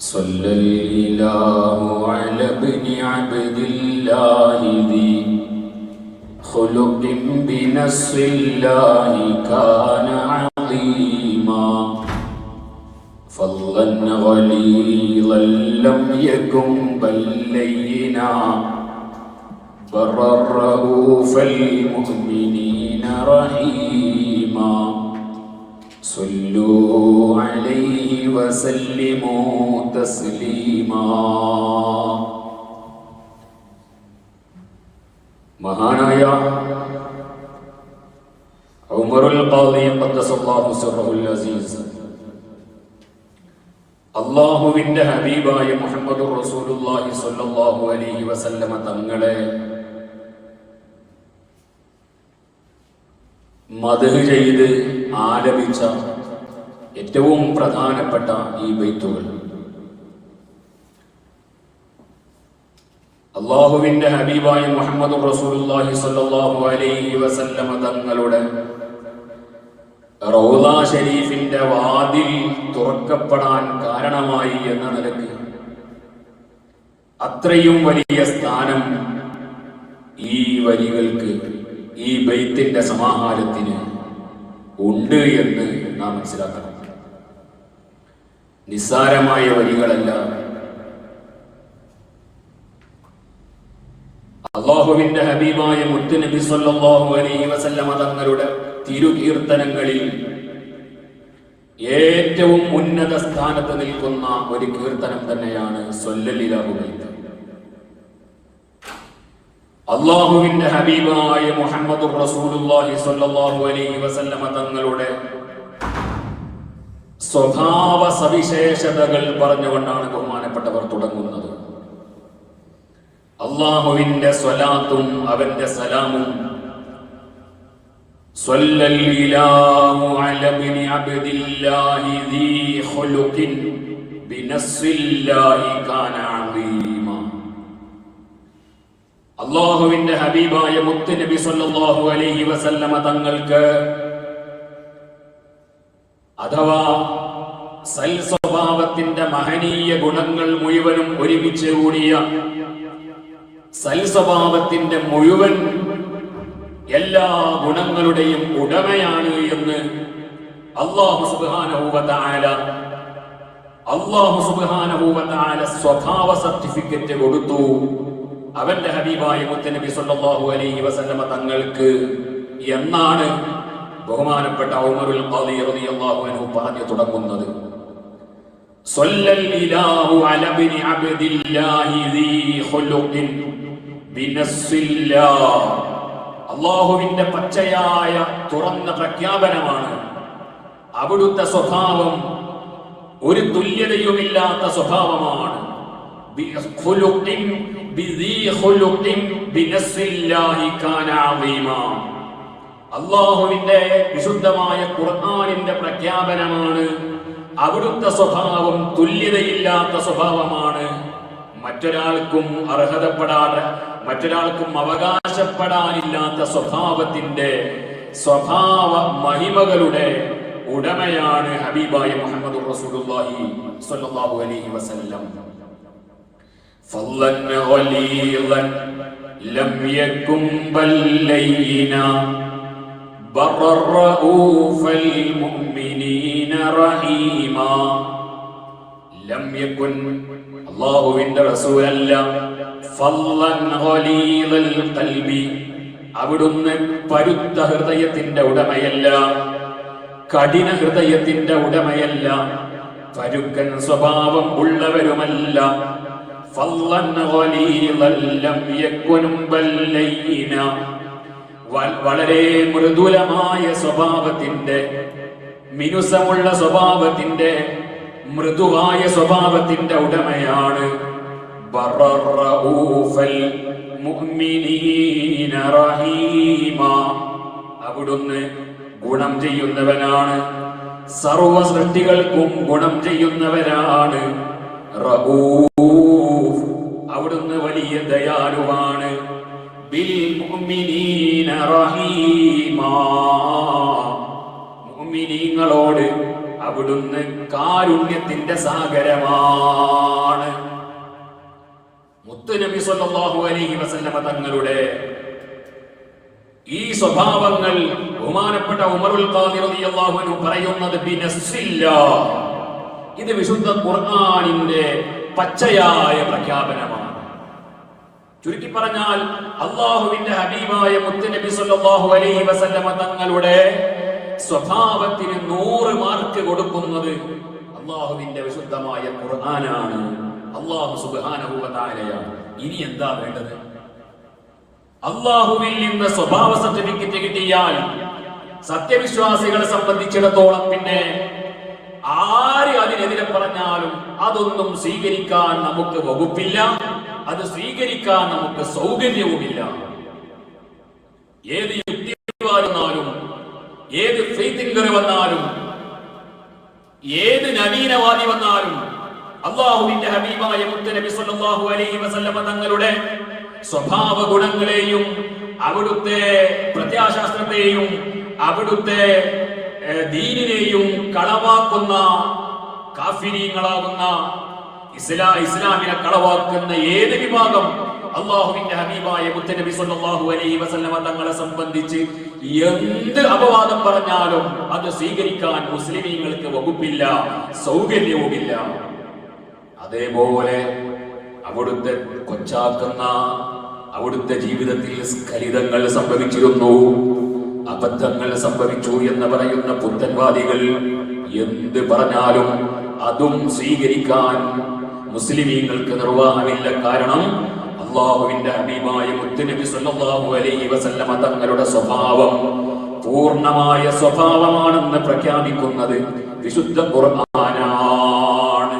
صلى الإله على ابن عبد الله ذي خلق بنص الله كان عظيما فضلا غليظا لم يكن بل لينا برا رؤوف المؤمنين رحيما صلوا عليه وسلموا تسليما. മഹാനായ ഉമറുൽ ഖാദി ഖദ്ദസല്ലാഹു സിർറഹുൽ അസീസ് അല്ലാഹുവിന്റെ ഹബീബായ മുഹമ്മദുർ റസൂലുള്ളാഹി സ്വല്ലല്ലാഹു അലൈഹി വസല്ലമ തങ്ങളെ മദ്ഹ് ചെയ്ത് ആലപിച്ച ഏറ്റവും പ്രധാനപ്പെട്ട ഈ ബൈത്തുകൾ അല്ലാഹുവിന്റെ ഹബീബായ മുഹമ്മദുർ റസൂലുള്ളാഹി സ്വല്ലല്ലാഹു അലൈഹി വസല്ലമ തങ്ങളുടെ റൗള ശരീഫിന്റെ വാതിൽ തുറക്കപ്പെടാൻ കാരണമായി എന്ന നിലയ്ക്ക് അത്രയും വലിയ സ്ഥാനം ഈ വരികൾക്ക്, ഈ ബൈത്തിന്റെ സമാഹാരത്തിന് ഉണ്ട് എന്ന് നാം മനസ്സിലാക്കണം. നിസ്സാരമായ വരികളല്ല. അല്ലാഹുവിന്റെ ഹബീബായ മുത്ത് നബി സല്ലല്ലാഹു അലൈഹി വസല്ലമ തങ്ങളുടെ തിരുകീർത്തനങ്ങളിൽ ഏറ്റവും ഉന്നത സ്ഥാനത്ത് നിൽക്കുന്ന ഒരു കീർത്തനം തന്നെയാണ് സ്വല്ലല്ലാഹു അലൈഹി. അല്ലാഹുവിന്റെ ഹബീബായ മുഹമ്മദുർ റസൂലുള്ളാഹി സ്വല്ലല്ലാഹു അലൈഹി വസല്ലമ തങ്ങളുടെ സ്വഭാവ സവിശേഷതകൾ പറഞ്ഞുകൊണ്ടാണ് ബഹുമാനപ്പെട്ടവർ തുടങ്ങുന്നത്. അല്ലാഹുവിന്റെ സ്വലാത്തും അവന്റെ സലാമും സ്വല്ലല്ലാഹു അലാ ഇബ്നി അബ്ദില്ലാഹി ദീ ഖുലുഖിൻ ബിനസ്സില്ലാഹി കാന അളീമാ. അല്ലാഹുവിന്റെ ഹബീബായ മുത്ത് നബി സല്ലല്ലാഹു അലൈഹി വസല്ലമ തങ്ങൾക്ക് അഥവാ സൽ സ്വഭാവത്തിന്റെ മഹനീയ ഗുണങ്ങൾ മുഴുവനും ഒരുമിച്ച് കൂടിയ സൽ സ്വഭാവത്തിന്റെ മുഴുവൻ എല്ലാ ഗുണങ്ങളുടെയും ഉടമയാണ് എന്ന് അല്ലാഹു സുബ്ഹാനഹു വ തആല സ്വഭാവ സർട്ടിഫിക്കറ്റ് കൊടുത്തു അവന്റെ ഹബീബായ മുത്തനബി സല്ലല്ലാഹു അലൈഹി വസല്ലമ തങ്ങൾക്ക് എന്നാണ് ബഹുമാനപ്പെട്ട ഉമറുൽ ഖാദി റളിയല്ലാഹു അൻഹു പറഞ്ഞു തുടങ്ങുന്നത്. സ്വല്ലല്ലാഹു അലാ ഇബ്നി അബ്ദില്ലാഹി ദീ ഖുലുഖിൻ ബിനസ്സില്ലാഹ്. അല്ലാഹുവിന്റെ പച്ചയായ തുറന്ന പ്രഖ്യാപനമാണ്. അവിടുത്തെ സ്വഭാവം ഒരു തുല്യതയുമില്ലാത്ത സ്വഭാവമാണ്. അല്ലാഹുവിന്റെ വിശുദ്ധമായ ഖുർആനിന്റെ പ്രഖ്യാപനമാണ്. അവിടുത്തെ സ്വഭാവം തുല്യതയില്ലാത്ത സ്വഭാവമാണ്. മറ്റൊരാൾക്കും അർഹതപ്പെടാതെ, മറ്റൊരാൾക്കും അവകാശപ്പെടാനില്ലാത്ത സ്വഭാവ മഹിമകളുടെ ഉടമയാണ് ഹബീബായ മുഹമ്മദുർ റസൂലുള്ളാഹി സ്വല്ലല്ലാഹു അലൈഹി വസല്ലം. ഫളൻ ഖലീലൻ ലം യകും ബല്ലൈനാ ബറർ റഊഫൽ മുഅ്മിനീന റഹീമാ. ലം യകുൻ അല്ലാഹുവിന്റെ റസൂലല്ല. ഫളൻ ഖലീലൽ ഖൽബി അവിടുന്ന് പരുത്ത ഹൃദയത്തിന്റെ ഉടമയല്ല, കഠിന ഹൃദയത്തിന്റെ ഉടമയല്ല, പരുക്കൻ സ്വഭാവം ഉള്ളവരുമല്ല. വളരെ മൃദുലമായ സ്വഭാവത്തിന്റെ, മിനുസമുള്ള സ്വഭാവത്തിന്റെ, മൃദുവായ സ്വഭാവത്തിന്റെ ഉടമയാണ്. അവിടുന്ന് ഗുണം ചെയ്യുന്നവനാണ്, സർവ സൃഷ്ടികൾക്കും ഗുണം ചെയ്യുന്നവരാണ്. റഊഫ് അവിടുന്ന് വലിയ ദയാലുവാണ്. ബിൽ മുഅ്മിനീന റഹീമാ മുഅ്മിനീങ്ങളോട് അവിടുന്ന് കാരുണ്യത്തിന്റെ സാഗരമാണ്. മുത്തുനബി സല്ലല്ലാഹു അലൈഹി വസല്ലമ തങ്ങളുടെ ഈ സ്വഭാവങ്ങൾ ബഹുമാനപ്പെട്ട ഉമറുൽ ഖാദി റളിയല്ലാഹു അൻഹു പറയുന്നത് ബിനസ്സില്ലാഹ്, ഇത് വിശുദ്ധ ഖുർആനിന്റെ പച്ചയായ പ്രഖ്യാപനമാണ്. ചുരുക്കി പറഞ്ഞാൽ അല്ലാഹുവിന്റെ ഹബീബായ മുത്തുനബി സല്ലല്ലാഹു അലൈഹി വസല്ലമ തങ്ങളുടെ സ്വഭാവത്തിന് 100 മാർക്ക് കൊടുക്കുന്നത് അല്ലാഹുവിന്റെ വിശുദ്ധമായ ഖുർആനാണ്, അല്ലാഹു സുബ്ഹാനഹു വ തആലയാണ്. ഇനി എന്താ വേണ്ടത്? അല്ലാഹുവിൽ നിന്ന് സ്വഭാവ സർട്ടിഫിക്കറ്റ് കിട്ടിയാൽ സത്യവിശ്വാസികളെ സംബന്ധിച്ചിടത്തോളം പിന്നെ ആര് അതിനെതിരെ പറഞ്ഞാലും അതൊന്നും സ്വീകരിക്കാൻ നമുക്ക് വകുപ്പില്ല, അത് സ്വീകരിക്കാൻ നമുക്ക് സൗകര്യവുമില്ല. ഏത് യുക്തിവാദി വന്നാലും, ഏത് ഫ്രീ തിങ്കർ വന്നാലും, ഏത് നവീനവാദി വന്നാലും അല്ലാഹുവിന്റെ ഹബീബായ മുത്തുനബി സല്ലല്ലാഹു അലൈഹി വസല്ലമ തങ്ങളുടെ സ്വഭാവ ഗുണങ്ങളെയും അവിടുത്തെ പ്രത്യാശാസ്ത്രത്തെയും അവിടുത്തെ ദീനിനെയും കളവാക്കുന്ന കാഫിരീങ്ങളാകുന്ന ഇസ്ലാമിനെ കളവാക്കുന്ന ഏത് വിഭാഗം അല്ലാഹുവിന്റെ ഹബീബായ മുത്തുനബി സല്ലല്ലാഹു അലൈഹി വസല്ലമ തങ്ങളെ സംബന്ധിച്ച് എന്ത് അപവാദം പറഞ്ഞാലും അത് സ്വീകരിക്കാൻ മുസ്ലിമീങ്ങൾക്ക് വകുപ്പില്ല, സൗകര്യവുമില്ല. അതേപോലെ അവിടുത്തെ കൊച്ചാക്കുന്ന അവിടുത്തെ ജീവിതത്തിൽ സ്ഖലിതങ്ങൾ സംഭവിച്ചിരുന്നു, അബദ്ധങ്ങൾ സംഭവിച്ചു എന്ന് പറയുന്ന പുത്തൻവാദികൾ എന്ത് പറഞ്ഞാലും അതും സ്വീകരിക്കാൻ മുസ്ലിമീങ്ങൾക്ക് നിർവാഹമില്ല. കാരണം അല്ലാഹുവിന്റെ ഹബീബായ മുത്തുനബി സല്ലല്ലാഹു അലൈഹി വസല്ലമ തങ്ങളുടെ സ്വഭാവം പൂർണ്ണമായ സ്വഭാവമാണെന്ന് പ്രഖ്യാപിക്കുന്നത് വിശുദ്ധ ഖുർആനാണ്.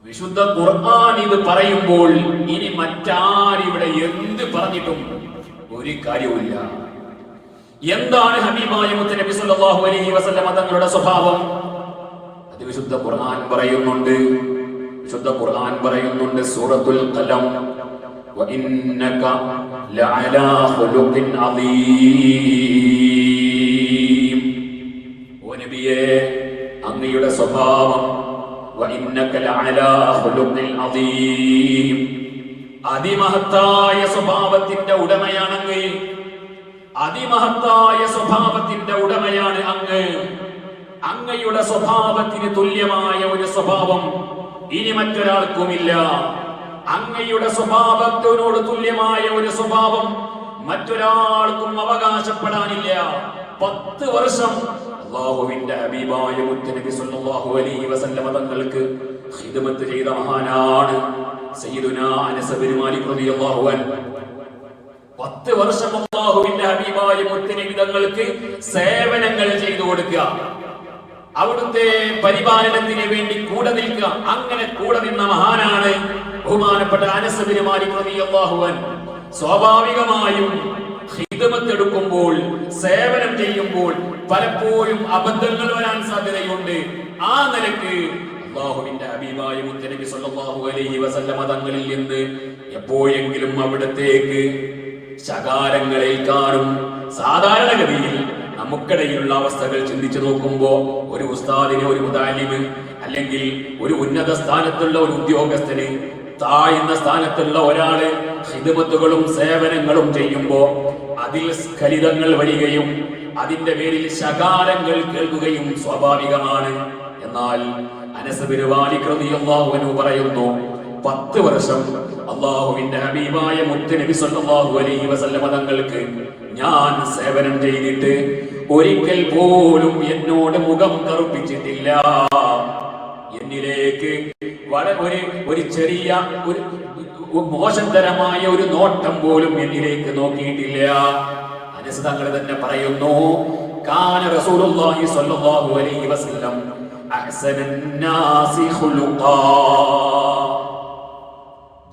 വിശുദ്ധ ഖുർആൻ ഇത് പറയുമ്പോൾ ഇനി മറ്റാരിവിടെ എന്ത് പറഞ്ഞിട്ടും ഒരു കാര്യവുമില്ല. എന്താണ് ഹബീബായ മുത്തുനബി സല്ലല്ലാഹു അലൈഹി വസല്ലമ തങ്ങളുടെ സ്വഭാവം? അത് വിശുദ്ധ ഖുർആൻ പറയുന്നുണ്ട്. വിശുദ്ധ ഖുർആൻ പറയുന്നുണ്ട് സൂറത്തുൽ ഖലം, വഇന്നക ലഅലാ ഖുലുഖിൻ അദീം. ഓ നബിയേ, അങ്ങയുടെ സ്വഭാവം വഇന്നക ലഅലാ ഖുലുഖിൻ അദീം, അതിമഹത്തായ സ്വഭാവത്തിന്റെ ഉടമയാണങ്ങ്, അതിമഹത്തായ സ്വഭാവത്തിന്റെ ഉടമയാണ് അങ്ങ്. അങ്ങയുടെ സ്വഭാവത്തിന് തുല്യമായ ഒരു സ്വഭാവം ഇനി മറ്റൊരാൾക്കുമില്ല. അങ്ങയുടെ സ്വഭാവത്തിനോട് തുല്യമായ ഒരു സ്വഭാവം മറ്റൊരാൾക്കും അവകാശപ്പെടാനില്ല. 10 വർഷം അല്ലാഹുവിന്റെ ഹബീബായ മുത്തുനബി സല്ലല്ലാഹു അലൈഹി വസല്ലമ തങ്ങൾക്ക് ഖിദ്മത്ത് ചെയ്ത മഹാനാണ് സയ്യിദുനാ അനസ് ബിൻ മാലിക് റളിയല്ലാഹു അൻഹു. 10 വർഷം അല്ലാഹുവിന്റെ ഹബീബായ മുത്തുനബി തങ്ങൾക്ക് സേവനങ്ങൾ ചെയ്തു കൊടുക്കുക, അവിടുത്തെ പരിപാലനത്തിന് വേണ്ടി കൂടെ നിൽക്കുക. അങ്ങനെ കൂടെ നിന്ന മഹാനാണ് ബഹുമാനപ്പെട്ട അനസ് ബിൻ മാലിക് റളിയല്ലാഹു അൻഹു. സ്വാഭാവികമായും ഖിദ്മത്ത് എടുക്കുമ്പോൾ, സേവനം ചെയ്യുമ്പോൾ പലപ്പോഴും അബദ്ധങ്ങൾ വരാൻ സാധ്യതയുണ്ട്. ആ നിലക്ക് അല്ലാഹുവിന്റെ ഹബീബായ മുത്തുനബി സല്ലല്ലാഹു അലൈഹി വസല്ലമ തങ്ങളിൽ നിന്ന് എപ്പോഴെങ്കിലും അവിടത്തേക്ക് ശകാരങ്ങളേൽക്കാനും സാധാരണഗതിയിൽ നമുക്കിടയിലുള്ള അവസ്ഥകൾ ചിന്തിച്ചു നോക്കുമ്പോ ഒരു ഉസ്താദിന്, ഒരു മുതാലിമ്, അല്ലെങ്കിൽ ഒരു ഉന്നത സ്ഥാനത്തുള്ള ഒരു ഉദ്യോഗസ്ഥന് താഴ്ന്ന സ്ഥാനത്തുള്ള ഒരാള് ഖിദ്മത്തുകളും സേവനങ്ങളും ചെയ്യുമ്പോ അതിൽ സ്ഖലിതങ്ങൾ വരികയും അതിന്റെ പേരിൽ ശകാരങ്ങൾ കേൾക്കുകയും സ്വാഭാവികമാണ്. എന്നാൽ അനസ് ബിൻ മാലിക് റളിയല്ലാഹു അൻഹു പറയുന്നു, 10 വർഷം അല്ലാഹുവിന്റെ ഹബീബായ മുത്തുനബി സല്ലല്ലാഹു അലൈഹി വസല്ലമ തങ്ങൾക്ക് ഞാൻ സേവനം ചെയ്തിട്ട് ഒരിക്കൽ പോലും എന്നോട് മുഖം കറുപ്പിച്ചിട്ടില്ല. എന്നിലേക്ക് ഒരു ചെറിയ ഒരു മോശതരമായ ഒരു നോട്ടം പോലും എന്നിലേക്ക് നോക്കിയിട്ടില്ല. അനസ് തങ്ങൾ തന്നെ പറയുന്നു, കാന റസൂലുള്ളാഹി സ്വല്ലല്ലാഹു അലൈഹി വസല്ലം അഹ്സനൻ നാസി ഖുലുഖാ,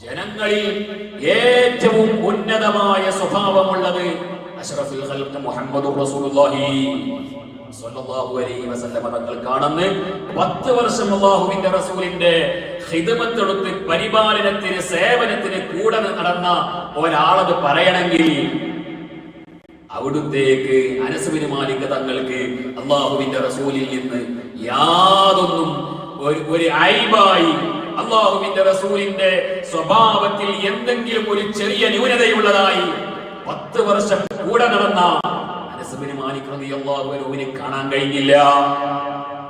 ജനങ്ങളിൽ ഏറ്റവും ഉന്നതമായ സ്വഭാവമുള്ളത് അഷ്റഫുൽ ഖൽഖ് മുഹമ്മദുർ റസൂലുള്ളാഹി സ്വല്ലല്ലാഹു അലൈഹി വസല്ലം തങ്ങൾക്കാണെന്ന് 10 വർഷം അല്ലാഹുവിന്റെ റസൂലിന്റെ ഖിദ്മത്ത് എടുത്ത് പരിപാലനത്തിന്, സേവനത്തിന് കൂടെ നടന്ന ഒരാളത് പറയണമെങ്കിൽ അവിടുത്തേക്ക് അനസ് ബിൻ മാലിക് തങ്ങൾക്ക് അല്ലാഹുവിന്റെ റസൂലിൽ നിന്ന് യാതൊന്നും ഒരു ഐബായി അള്ളാഹുവിന്റെ റസൂലിന്റെ സ്വഭാവത്തിൽ എന്തെങ്കിലും ഒരു ചെറിയ ന്യൂനതയുള്ളതായി 10 വർഷം കൂടെ നടന്ന അനസ് ബിൻ മാലിക് റളിയല്ലാഹു അൻഹുവിനെ കാണാൻ കഴിഞ്ഞില്ല.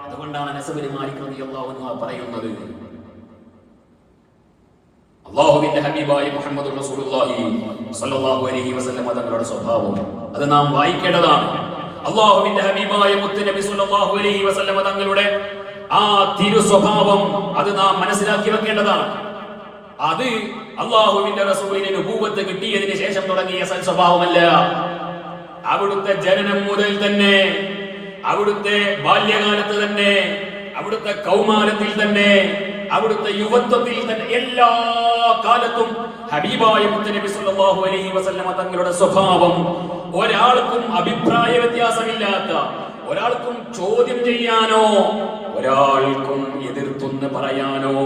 അതുകൊണ്ടാണ് അനസ് ബിൻ മാലിക് റളിയല്ലാഹു അൻഹു പറയുന്നത്, അല്ലാഹുവിന്റെ ഹബീബായ മുഹമ്മദ് റസൂലുള്ളാഹി സ്വല്ലല്ലാഹു അലൈഹി വസല്ലം തങ്ങളുടെ സ്വഭാവം അത് നാം വായിക്കേണ്ടതാണ്. അല്ലാഹുവിന്റെ ഹബീബായ മുത്തുനബി സ്വല്ലല്ലാഹു അലൈഹി വസല്ലം തങ്ങളുടെ ആ തിരു സ്വഭാവം അത് നാം മനസ്സിലാക്കി വെക്കേണ്ടതാണ്. അത് അല്ലാഹുവിന്റെ റസൂലിന് നുബുവത്ത് കിട്ടിയതിന് ശേഷം തുടങ്ങിയ സ്വഭാവമല്ല. അവിടുത്തെ ജനനം മുതൽ തന്നെ, അവിടുത്തെ ബാല്യകാലത്ത് തന്നെ, അവിടുത്തെ കൗമാരത്തിൽ തന്നെ, അവിടുത്തെ യുവത്വത്തിൽ തന്നെ, എല്ലാ കാലത്തും ഹബീബായ മുത്തുനബി സല്ലല്ലാഹു അലൈഹി വസല്ലമ തങ്ങളുടെ സ്വഭാവം ഒരാൾക്കും അഭിപ്രായ വ്യത്യാസമില്ലാത്ത, ഒരാൾക്കും ചോദ്യം ചെയ്യാനോ ഒരാൾക്കും എതിർത്തൊന്ന് പറയാനോ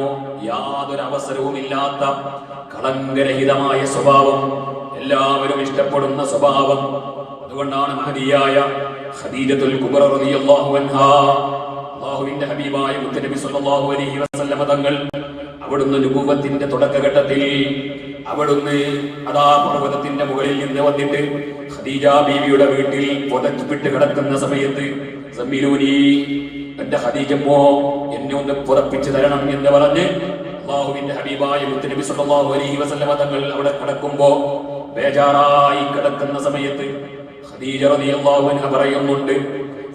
യാതൊരു അവസരവുമില്ലാത്ത കളങ്കരഹിതമായ സ്വഭാവം, എല്ലാവരും ഇഷ്ടപ്പെടുന്ന സ്വഭാവം. അതുകൊണ്ടാണ് മഹദിയായ ഖദീജത്തുൽ കുബ്ര റളിയല്ലാഹു അൻഹാ അല്ലാഹുവിന്റെ ഹബീബായ മുത്തുനബി സല്ലല്ലാഹു അലൈഹി വസല്ലമ തങ്ങൾ അവിടുന്ന് നുബുവത്തിന്റെ തുടക്കഘട്ടത്തിൽ അവിടുന്ന് അതാ പർവ്വതത്തിന്റെ മുകളിൽ നിന്ന് വന്നിട്ട് ഖദീജ ബീവിയുടെ വീട്ടിൽ പുതപ്പിട്ട് കിടക്കുന്ന സമയത്ത് സമ്മിലൂനി, എന്റെ ഖദീജമ്മോ എന്നെ ഒന്ന് പുറപ്പിച്ചു തരണം എന്ന് പറഞ്ഞ് അല്ലാഹുവിന്റെ ഹബീബായ മുത്തുനബി സല്ലല്ലാഹു അലൈഹി വസല്ലമ തങ്ങൾ അവിടെ കിടക്കുമ്പോ ബേജാറായി കിടക്കുന്ന സമയത്ത് ഖദീജ റളിയല്ലാഹു അൻഹ പറയുന്നുണ്ട്,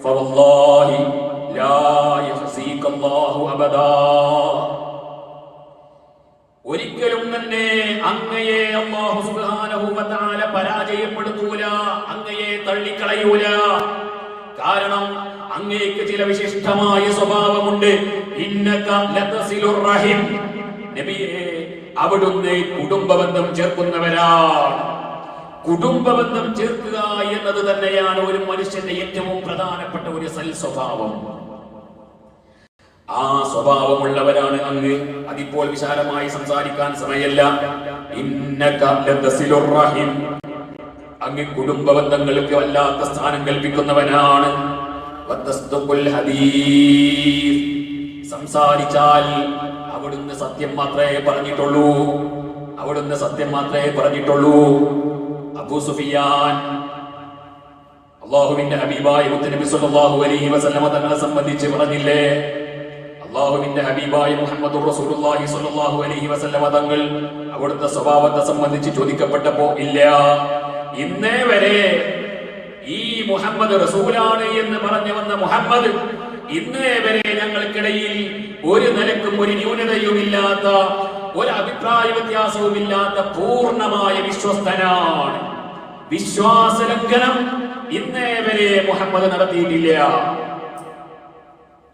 ഫവല്ലാഹി ലാ യഖ്സീകല്ലാഹു അബദാ, ഒരിക്കലും തന്നെ അങ്ങയെ അല്ലാഹു സുബ്ഹാനഹു വ തആല പരാജയപ്പെടുത്തൂല, അങ്ങയെ തള്ളിക്കളയൂല. കാരണം അങ്ങേക്ക് ചില വിശിഷ്ടമായ സ്വഭാവമുണ്ട്. ഇന്നക ലതസിലുർ റഹിം, നബിയേ അവിടുന്ന് കുടുംബബന്ധം ചേർക്കുന്നവരാണ്. കുടുംബബന്ധം ചേർക്കുക എന്നത് തന്നെയാണ് ഒരു മനുഷ്യന്റെ ഏറ്റവും പ്രധാനപ്പെട്ട ഒരു സൽ സ്വഭാവം. ആ സ്വഭാവമുള്ളവരാണ് അങ്ങ്. അതിപ്പോൾ വിശാലമായി സംസാരിക്കാൻ സമയമല്ല. ഇന്നക ലതസിലുർ റഹിം, അങ്ങ് കുടുംബബന്ധങ്ങൾക്ക് വല്ലാത്ത സ്ഥാനം കൽപ്പിക്കുന്നവനാണ്. വതസ്തുഖുൽ ഹദീസ്, സംസാരിച്ചാൽ അവിടുന്ന് സത്യം മാത്രമേ പറഞ്ഞിട്ടുള്ളൂ, അവിടുന്ന് സത്യം മാത്രമേ പറഞ്ഞിട്ടുള്ളൂ. അബൂ സുഫിയാൻ അല്ലാഹുവിന്റെ ഹബീബായ മുത്തുനബി സല്ലല്ലാഹു അലൈഹി വസല്ലമ തങ്ങളെ സംബന്ധിച്ച് പറഞ്ഞില്ലേ, അല്ലാഹുവിന്റെ ഹബീബായ മുഹമ്മദുർ റസൂലുള്ളാഹി സ്വല്ലല്ലാഹു അലൈഹി വസല്ലമ തങ്ങൾ അവിടുത്തെ സ്വഭാവത്തെ സംബന്ധിച്ച് ചോദിക്കപ്പെട്ടപ്പോ ഇല്ല, ഇന്നേ വരെ ഈ മുഹമ്മദ് റസൂലാണ് എന്ന് പറഞ്ഞു വന്ന മുഹമ്മദ് ഇന്നേ വരെ ഞങ്ങൾക്കിടയിൽ ഒരു നിലക്കും ഒരു ന്യൂനതയുമില്ലാത്ത, ഒരു അഭിപ്രായ വ്യത്യാസവുമില്ലാത്ത പൂർണ്ണമായ വിശ്വസ്തനാണ്. വിശ്വാസലംഘനം ഇന്നേ വരെ മുഹമ്മദ് നടത്തിയിട്ടില്ല.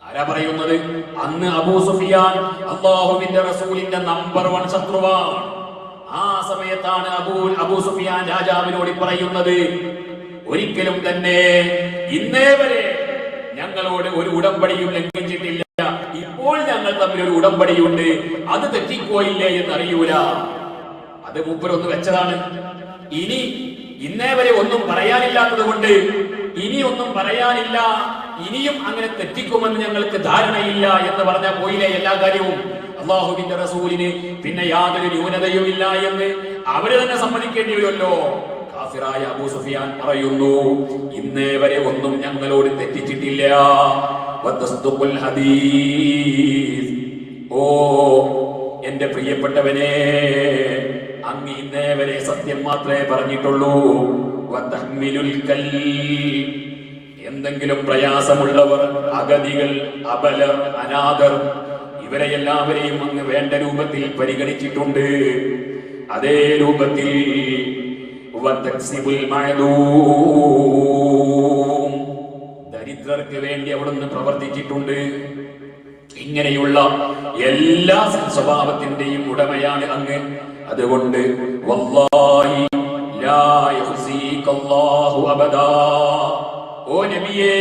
ആരാ പറയുന്നത്? അന്ന് അബൂ സുഫിയാൻ അല്ലാഹുവിന്റെ റസൂലിന്റെ നമ്പർ 1 ശത്രുവാണ്. ആ സമയത്താണ് അബൂ സുഫിയാൻ രാജാവിനോട് പറയുന്നത്, ഒരിക്കലും തന്നെ ഇന്നേ വരെ ഞങ്ങളോട് ഒരു ഉടമ്പടിയും ലംഘിച്ചിട്ടില്ല, ഇപ്പോൾ ഞങ്ങൾ തമ്മിൽ ഒരു ഉടമ്പടിയുണ്ട്, അത് തെറ്റിപ്പോയില്ലേ എന്നറിയൂല. അത് മൂപ്പരൊന്ന് വെച്ചതാണ്. ഇന്നേ വരെ ഒന്നും പറയാനില്ലാത്തത് കൊണ്ട് ഇനി ഒന്നും പറയാനില്ല, ഇനിയും അങ്ങനെ തെറ്റിക്കുമെന്ന് ഞങ്ങൾക്ക് ധാരണയില്ല എന്ന് പറഞ്ഞാൽ പോയില്ലേ എല്ലാ കാര്യവും. അല്ലാഹുവിന്റെ റസൂലിന് പിന്നെ യാതൊരു ന്യൂനതയും ഇല്ല എന്ന് അവര് തന്നെ സമ്മതിക്കേണ്ടി വരുമല്ലോ. കാഫിറായ അബൂ സുഫിയാൻ പറയുന്നു, ഇന്നേ വരെ ഒന്നും ഞങ്ങളോട് തെറ്റിച്ചിട്ടില്ല. വതസ്തുഖുൽ ഹദീസ്, ഓ എന്റെ പ്രിയപ്പെട്ടവനെ, അങ്ങ് ഇന്നേ വരെ സത്യം മാത്രമേ പറഞ്ഞിട്ടുള്ളൂ. വതഹ്മിലുൽ കൽ, എന്തെങ്കിലും പ്രയാസമുള്ളവർ, അഗതികൾ, അബലർ, അനാഥർ, ഇവരെ എല്ലാവരെയും അങ്ങ് വേണ്ട രൂപത്തിൽ പരിഗണിച്ചിട്ടുണ്ട്. അതേ രൂപത്തിൽ ദരിദ്രർക്ക് വേണ്ടി അവിടുന്ന് പ്രവർത്തിച്ചിട്ടുണ്ട്. ഇങ്ങനെയുള്ള എല്ലാ സ്വഭാവത്തിന്റെയും ഉടമയാണ് അങ്ങ്. അതുകൊണ്ട് വല്ലാഹി ലാ യഖ്സീകല്ലാഹു അബദാ, ഓ നബിയേ,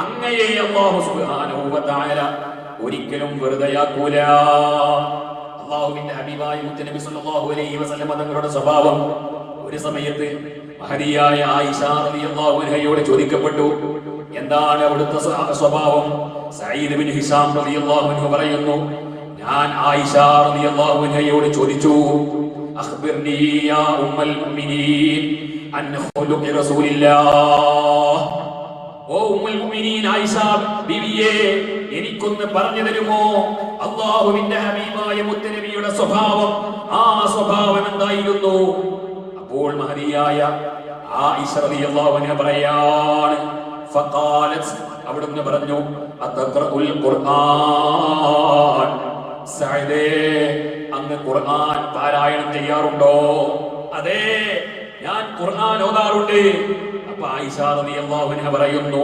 അങ്ങയെ അല്ലാഹു സുബ്ഹാനഹു വ തആല ഒരിക്കലും വെറുതെയാക്കൂല. അല്ലാഹുവിന്റെ ഹബീബായ മുത്തുനബി സല്ലല്ലാഹു അലൈഹി വസല്ലം തങ്ങളുടെ സ്വഭാവം ഒരു സമയത്ത് മഹദിയായ ആയിഷ റളിയല്ലാഹു അൻഹയോട് ചോദിക്കപ്പെട്ടു, എന്താണ് അവിടുത്തെ സ്വഭാവം? സഈദ് ബിൻ ഹിശാം റളിയല്ലാഹു അൻഹു പറയുന്നു, ഞാൻ ആയിഷ റളിയല്ലാഹു അൻഹയോട് ചോദിച്ചു, അഖ്ബിർനി യാ ഉമ്മൽ മുഅ്മിനീൻ അൻ ഖുലുഖി റസൂലില്ലാഹ്. ഓ ഉമ്മുൽ മുഅ്മിനീൻ ആയിഷ ബിവിയെ, എനിക്കൊന്ന് പറഞ്ഞു തരുമോ അല്ലാഹുവിന്റെ ഹബീബായ മുത്തനബിയുടെ സ്വഭാവം? ആ സ്വഭാവം എന്തായിരുന്നു? അപ്പോൾ മഹദിയായ ആയിഷ റളിയല്ലാഹു അൻഹ പറയാണ്, ഫഖാലത്, അവിടുന്ന് പറഞ്ഞു, അത്തഖ്റഉൽ ഖുർആൻ. സഈദേ, അങ്ങ് ഖുർആൻ പാരായണം ചെയ്യാറുണ്ടോ? അതെ, ഞാൻ ഖുർആൻ ഓതാറുണ്ട്. അപ്പൊ ആയിഷ റളിയല്ലാഹു അൻഹ പറയുന്നു,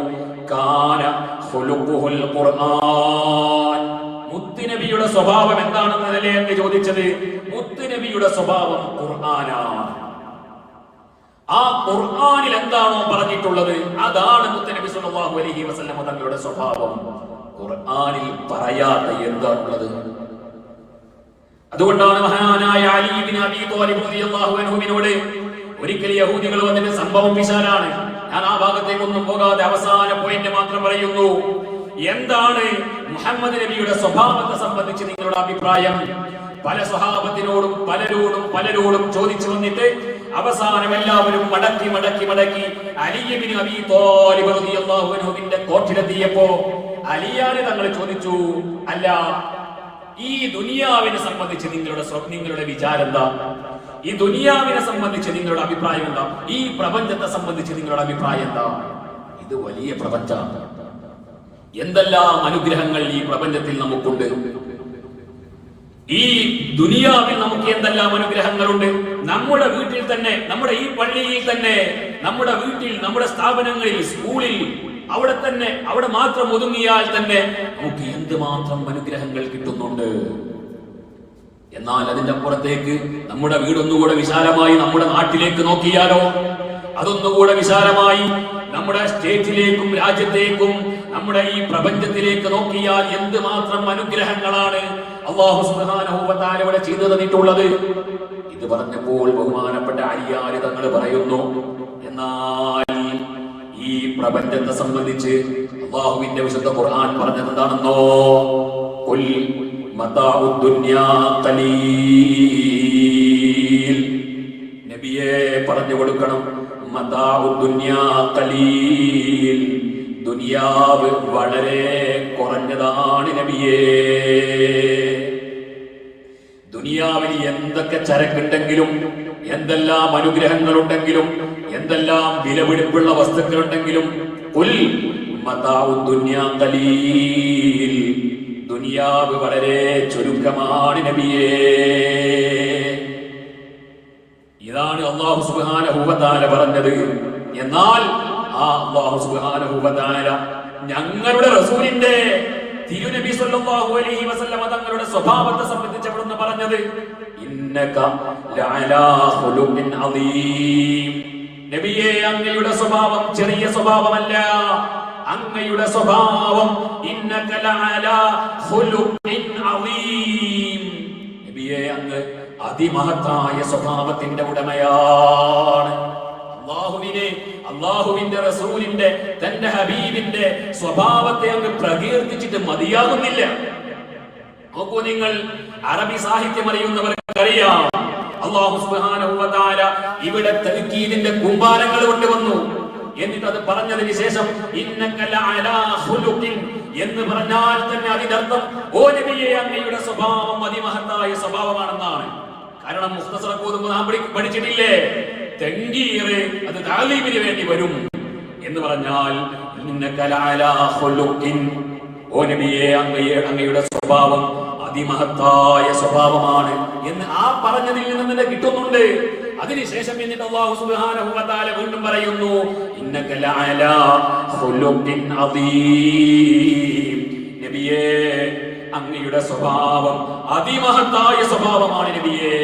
കാന ഖുലുഖുൽ ഖുർആൻ. മുത്തുനബിയുടെ സ്വഭാവം എന്താണെന്നല്ലേ അങ്ങ് ചോദിച്ചത്? മുത്തുനബിയുടെ സ്വഭാവം ഖുർആനാണ്. ആ ഖുർആനിൽ എന്താണോ പറഞ്ഞിട്ടുള്ളത് അതാണ് മുത്തുനബി സല്ലല്ലാഹു അലൈഹി വസല്ലം തങ്ങളുടെ സ്വഭാവം. ഖുർആനിൽ പറയാത്ത എന്താണുള്ളത്? അതുകൊണ്ടാണ് മഹാനായ അലി ഇബ്നു അബീ ത്വാലിബ് റളിയല്ലാഹു അൻഹുവിനോട് ഒരിക്കൽ യഹൂദികൾ വന്നിട്ട്, സംഭവം വിശാലാണ്, ഞാൻ ആ ഭാഗത്തേക്കൊന്നും പോകാതെ അവസാന പോയിന്റ് മാത്രം പറയുന്നു. എന്താണ് മുഹമ്മദ് നബിയുടെ സ്വഭാവത്തെ സംബന്ധിച്ച് നിങ്ങളുടെ അഭിപ്രായം? പല സ്വഹാബത്തിനോടും പലരോടും ചോദിച്ചു വന്നിട്ട് അവസാനം എല്ലാവരും മടക്കി അലി ഇബ്നു അബീ ത്വാലിബ് റളിയല്ലാഹു അൻഹുവിന്റെ കോട്ടിലെത്തിയപ്പോ അലിയാനെ തങ്ങൾ ചോദിച്ചു, അല്ല, ഈ ദുനിയാവിനെ സംബന്ധിച്ച് നിങ്ങളുടെ വിചാരം എന്താ? ഈ ദുനിയാവിനെ സംബന്ധിച്ച് നിങ്ങളുടെ അഭിപ്രായം എന്താ? ഈ പ്രപഞ്ചത്തെ സംബന്ധിച്ച് നിങ്ങളുടെ അഭിപ്രായം എന്താ? ഇത് വലിയ പ്രപഞ്ചമാണ്. എന്തെല്ലാം അനുഗ്രഹങ്ങൾ ഈ പ്രപഞ്ചത്തിൽ നമുക്കുണ്ട്. ഈ ദുനിയാവിൽ നമുക്ക് എന്തെല്ലാം അനുഗ്രഹങ്ങളുണ്ട്. നമ്മുടെ വീട്ടിൽ തന്നെ, നമ്മുടെ ഈ പള്ളിയിൽ തന്നെ, നമ്മുടെ വീട്ടിൽ, നമ്മുടെ സ്ഥാപനങ്ങളിൽ, സ്കൂളിൽ, അവിടെ മാത്രം ഒതുങ്ങിയാൽ തന്നെ നമുക്ക് എന്തുമാത്രം അനുഗ്രഹങ്ങൾ കിട്ടുന്നുണ്ട്. എന്നാൽ അതിന്റെ അപ്പുറത്തേക്ക് നമ്മുടെ വീടൊന്നുകൂടെ വിശാലമായി നമ്മുടെ നാട്ടിലേക്ക് നോക്കിയാലോ, അതൊന്നുകൂടെ വിശാലമായി നമ്മുടെ സ്റ്റേറ്റിലേക്കും രാജ്യത്തേക്കും നമ്മുടെ ഈ പ്രപഞ്ചത്തിലേക്ക് നോക്കിയാൽ എന്തുമാത്രം അനുഗ്രഹങ്ങളാണ് അല്ലാഹു സുബ്ഹാനഹു വ തആല ഇവിടെ ചെയ്തു തന്നിട്ടുള്ളത്. ഇത് പറഞ്ഞപ്പോൾ ബഹുമാനപ്പെട്ട അലിയാർ തങ്ങൾ പറയുന്നു, എന്നാൽ ഈ പ്രപഞ്ചത്തെ സംബന്ധിച്ച് അല്ലാഹുവിന്റെ വിശുദ്ധ ഖുർആൻ പറഞ്ഞത് എന്താണെന്നോ? ഖുൽ മതാഉദ് ദുനിയാ ഖലീൽ. നബിയെ പറഞ്ഞു കൊടുക്കണം, മതാഉദ് ദുനിയാ ഖലീൽ, ദുനിയാവ് വളരെ കുറഞ്ഞതാണ് നബിയേ. ദുനിയാവിൽ എന്തൊക്കെ ചരക്കുണ്ടെങ്കിലും, എന്തെല്ലാം അനുഗ്രഹങ്ങളുണ്ടെങ്കിലും, എന്തെല്ലാം വിലപിടിപ്പുള്ള വസ്തുക്കളുണ്ടെങ്കിലും, ഖുൽ മതാഉദ് ദുനിയാ ഖലീൽ, ദുനിയാവ് വളരെ ചുരുക്കമാണ് നബിയേ. ഇതാണ് അല്ലാഹു സുബ്ഹാനഹു വ തആല പറഞ്ഞത്. എന്നാൽ ആ അല്ലാഹു സുബ്ഹാനഹു വ തആല ഞങ്ങളുടെ റസൂലിന്റെ തിരുനബി സല്ലല്ലാഹു അലൈഹി വസല്ലം തങ്ങളുടെ സ്വഭാവത്തെ സംബന്ധിച്ച് അവിടുന്ന് പറഞ്ഞത്, ഇന്നക ലഅലാ ഖുലുഖിൻ അദീം. നബിയേ, അങ്ങയുടെ സ്വഭാവം ചെറിയ സ്വഭാവമല്ല. അങ്ങയുടെ സ്വഭാവം ഇന്നക ലഅലാ ഖുലുഖിൻ അദീം. നബിയേ, അങ്ങ് അതിമഹത്തായ സ്വഭാവത്തിന്റെ ഉടമയാണ്. അള്ളാഹുവിന്റെ റസൂലിന്റെ, തന്റെ ഹബീബിന്റെ സ്വഭാവത്തെ അങ്ങ് പ്രകീർത്തിച്ചിട്ട് മതിയാകുന്നില്ല. നോക്കൂ, നിങ്ങൾ അറബി സാഹിത്യം അറിയുന്നവർക്കറിയാം, അല്ലാഹു സുബ്ഹാനഹു വ തആല ഇവിടെ തൽക്കീദിന്റെ കുമ്പാരങ്ങൾ കൊണ്ടുവന്നു. എന്നിട്ട് അത് പറഞ്ഞതിന് ശേഷം ഇന്നക ലഅലാ ഖുലുഖിൻ എന്ന് പറഞ്ഞാൽ തന്നെ അതിന്റെ അർത്ഥം, ഓ നബിയേ, അങ്ങയുടെ സ്വഭാവം അതിമഹത്തായ സ്വഭാവമാണെന്നാണ്. കാരണം മുഖ്തസറ ഓതുമ്പോൾ നാം പഠിച്ചിട്ടില്ലേ, തൻഗീർ അത് തഅലീമിന് വേണ്ടി വരും എന്ന് പറഞ്ഞാൽ ഇന്നക ലഅലാ ഖുലുഖിൻ, ഓ നബിയേ, അങ്ങയുടെ സ്വഭാവം അതിമഹത്തായ സ്വഭാവമാണ് എന്ന് ആ പറഞ്ഞതിൽ നിന്ന് തന്നെ കിട്ടുന്നുണ്ട്. അതിനുശേഷം എന്നിട്ട് അല്ലാഹു സുബ്ഹാനഹു വ തആല വീണ്ടും പറയുന്നു, ഇന്നക ലഅലാ ഖുലുഖിൻ അദീം. നബിയേ, അങ്ങയുടെ സ്വഭാവം അതിമഹത്തായ സ്വഭാവമാണ് നബിയേ.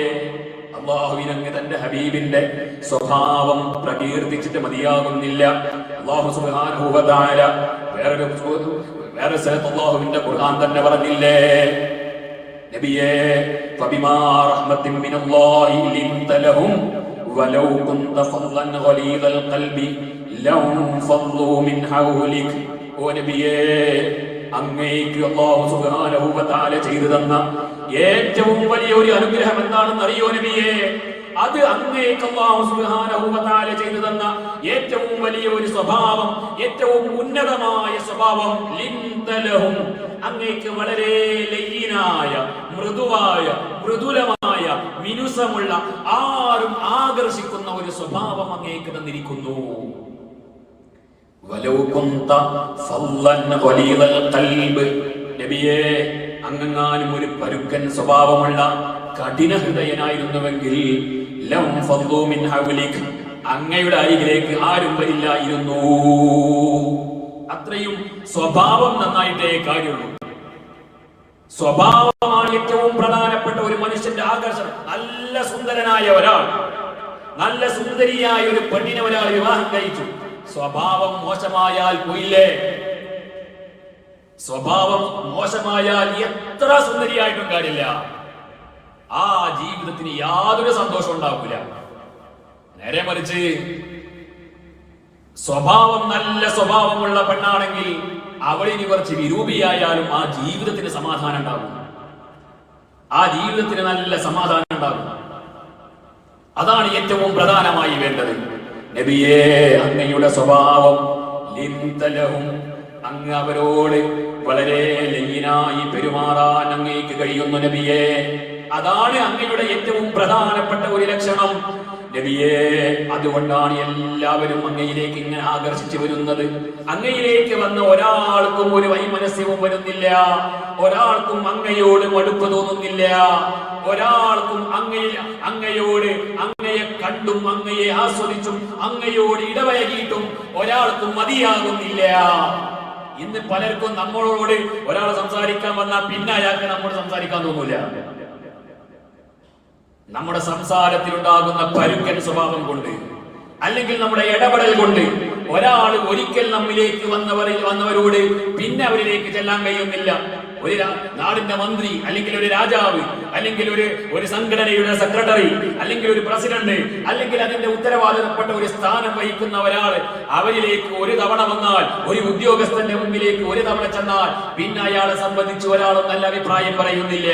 അല്ലാഹുവിന് അങ്ങ് തന്റെ ഹബീബിന്റെ സ്വഭാവം പ്രകീർത്തിച്ചിട്ട് മതിയാകുന്നില്ല. അല്ലാഹു സുബ്ഹാനഹു വ തആല വേറെ സ്ഥലത്ത് അല്ലാഹുവിന്റെ ഖുർആൻ തന്നെ പറഞ്ഞില്ലേ, നബിയേ, ഫബിമാ റഹ്മത്തിൻ മിനല്ലാഹി ലിൻത ലഹും വലൗ കുൻത ഫളൻ ഗലീദൽ ഖൽബി ലൗ ഫളൂ മിൻ ഹൗലിക്. ഓ നബിയേ, അങ്ങേക്ക് അല്ലാഹു സുബ്ഹാനഹു വ തആല ചെയ്തു തന്ന ഏറ്റവും വലിയ ഒരു അനുഗ്രഹം എന്താണെന്ന് അറിയോ നബിയേ? അത് അങ്ങേക്ക് അല്ലാഹു സുബ്ഹാനഹു വ തആല ചെയ്തു തന്ന ഏറ്റവും വലിയ ഒരു സ്വഭാവം, ഏറ്റവും ഉന്നതമായ സ്വഭാവം. ലിൻതലഹും, അങ്ങേക്ക് വളരെ ലയ്യിനായ, മൃദുവായ, മൃദുലമായ, വിനുസമുള്ള, ആരും ആകർഷിക്കുന്ന ഒരു സ്വഭാവം അങ്ങേക്ക് തന്നിരിക്കുന്നു. വലൗ കുന്ത ഫല്ലൻ ഖലീലൽ ഖൽബ്. നബിയേ, അങ്ങങ്ങാനും ഒരു പരുക്കൻ സ്വഭാവമുള്ള കഠിന ഹൃദയനായിരുന്നുവെങ്കിൽ ലം ഫളൂ മിൻ ഹൗലിക്, അങ്ങയുടെ അരികിലേക്ക് ആരും വരില്ലായിരുന്നു. അത്രയും സ്വഭാവം നന്നായിട്ടേ കാര്യമുള്ളൂ. സ്വഭാവമാണ് ഏറ്റവും പ്രധാനപ്പെട്ട ഒരു മനുഷ്യന്റെ ആകർഷണം. നല്ല സുന്ദരനായ ഒരാൾ, നല്ല സുന്ദരിയായ ഒരു പെണ്ണിനെ ഒരാൾ വിവാഹം കഴിച്ചു. സ്വഭാവം മോശമായാൽ പോയില്ലേ? സ്വഭാവം മോശമായാൽ എത്ര സുന്ദരിയായിട്ടും കാര്യമില്ല, ആ ജീവിതത്തിന് യാതൊരു സന്തോഷം ഉണ്ടാവില്ല. നേരെ മറിച്ച് സ്വഭാവം നല്ല സ്വഭാവമുള്ള പെണ്ണാണെങ്കിൽ അവളിനി കുറച്ച് വിരൂപിയായാലും ആ ജീവിതത്തിന് സമാധാനം ഉണ്ടാകും, ആ ജീവിതത്തിന് നല്ല സമാധാനം ഉണ്ടാകും. അതാണ് ഏറ്റവും പ്രധാനമായി വേണ്ടത്. നബിയേ, അങ്ങയുടെ സ്വഭാവം ലിൻതലഹും, അങ്ങ് അവരോട് വളരെ ലയ്യിനായി പെരുമാറാൻ അങ്ങേക്ക് കഴിയുന്നു നബിയേ. അതാണ് അങ്ങയുടെ ഏറ്റവും പ്രധാനപ്പെട്ട ഒരു ലക്ഷണം നബിയേ. അതുകൊണ്ടാണ് എല്ലാവരും അങ്ങയിലേക്ക് ഇങ്ങനെ ആകർഷിച്ചു വരുന്നത്. അങ്ങയിലേക്ക് വന്ന ഒരാൾക്കും ഒരു വൈമനസ്യവും വരുന്നില്ല, ഒരാൾക്കും അങ്ങയോട് മടുപ്പ് തോന്നുന്നില്ല, ഒരാൾക്കും അങ്ങയോട് അങ്ങയെ കണ്ടും അങ്ങയെ ആസ്വദിച്ചും അങ്ങയോട് ഇടപഴകിയിട്ടും ഒരാൾക്കും മതിയാകുന്നില്ല. ഇന്ന് പലർക്കും നമ്മളോട് ഒരാൾ സംസാരിക്കാൻ വന്നാൽ പിന്നെ അയാൾക്ക് നമ്മോട് സംസാരിക്കാൻ തോന്നൂല. നമ്മുടെ സംസാരത്തിലുണ്ടാകുന്ന പരുക്കൻ സ്വഭാവം കൊണ്ട്, അല്ലെങ്കിൽ നമ്മുടെ ഇടപെടൽ കൊണ്ട് ഒരാൾ ഒരിക്കൽ നമ്മിലേക്ക് വന്നവരോട് പിന്നെ അവരിലേക്ക് ചെല്ലാൻ കഴിയുന്നില്ല. ഒരു നാടിന്റെ മന്ത്രി, അല്ലെങ്കിൽ ഒരു രാജാവ്, അല്ലെങ്കിൽ ഒരു സംഘടനയുടെ സെക്രട്ടറി, അല്ലെങ്കിൽ ഒരു പ്രസിഡന്റ്, അല്ലെങ്കിൽ അതിന്റെ ഉത്തരവാദിത്തപ്പെട്ട ഒരു സ്ഥാനം വഹിക്കുന്ന ഒരാൾ അവരിലേക്ക് ഒരു തവണ വന്നാൽ, ഒരു ഉദ്യോഗസ്ഥന്റെ മുമ്പിലേക്ക് ഒരു തവണ ചെന്നാൽ പിന്നെ അയാളെ സംബന്ധിച്ച് ഒരാളും നല്ല അഭിപ്രായം പറയുന്നില്ല.